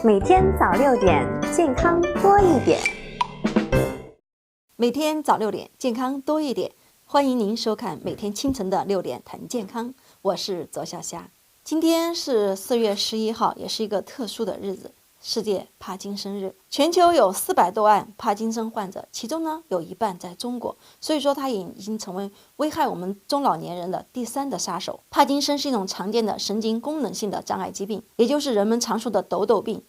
每天早6点，健康多一点。每天早6点，健康多一点。欢迎您收看每天清晨的6点谈健康，我是左小霞。今天是4月11号，也是一个特殊的日子，世界帕金森日。全球有400多万帕金森患者，其中呢有一半在中国，所以说它已经成为危害我们中老年人的第3的杀手。帕金森是一种常见的神经功能性的障碍疾病，也就是人们常说的抖抖病，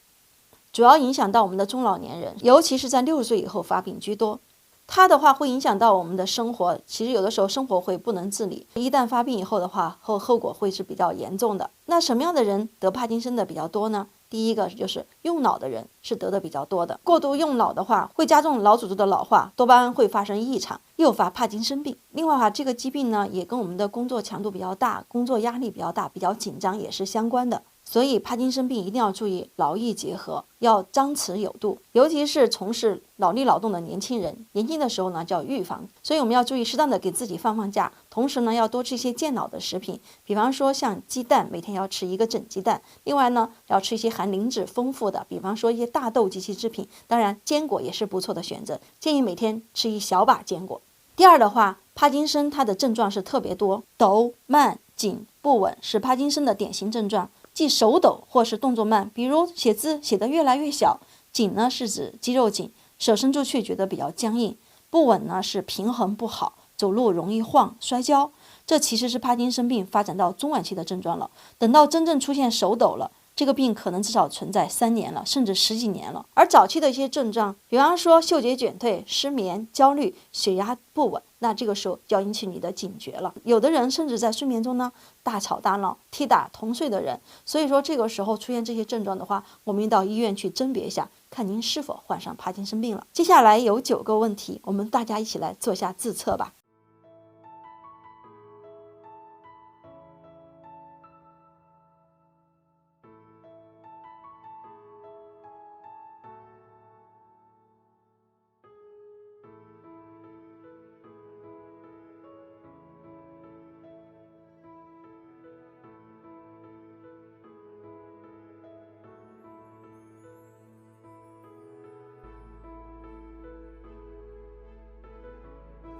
主要影响到我们的中老年人，尤其是在60岁以后发病居多。它的话会影响到我们的生活，其实有的时候生活会不能自理，一旦发病以后的话，后果会是比较严重的。那什么样的人得帕金森的比较多呢？第一个就是用脑的人是得的比较多的，过度用脑的话会加重脑组织的老化，多巴胺会发生异常，诱发帕金森病。另外的话，这个疾病呢也跟我们的工作强度比较大，工作压力比较大，比较紧张也是相关的。所以帕金森病一定要注意劳逸结合，要张弛有度，尤其是从事脑力劳动的年轻人，年轻的时候呢叫预防，所以我们要注意适当的给自己放假，同时呢要多吃一些健脑的食品，比方说像鸡蛋，每天要吃1个整鸡蛋，另外呢要吃一些含磷脂丰富的，比方说一些大豆及其制品，当然坚果也是不错的选择，建议每天吃一小把坚果。第二的话，帕金森它的症状是特别多，抖、慢、紧、不稳是帕金森的典型症状，即手抖或是动作慢，比如写字写得越来越小。紧呢是指肌肉紧，手伸出去觉得比较僵硬。不稳呢是平衡不好，走路容易晃摔跤。这其实是帕金森病发展到中晚期的症状了，等到真正出现手抖了，这个病可能至少存在3年了，甚至10几年了。而早期的一些症状，比方说嗅觉减退、失眠、焦虑、血压不稳，那这个时候就要引起你的警觉了。有的人甚至在睡眠中呢大吵大闹、踢打同睡的人，所以说这个时候出现这些症状的话，我们到医院去甄别一下，看您是否患上帕金森病了。接下来有9个问题，我们大家一起来做一下自测吧。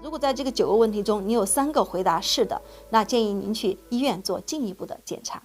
如果在这个9个问题中你有3个回答是的，那建议您去医院做进一步的检查。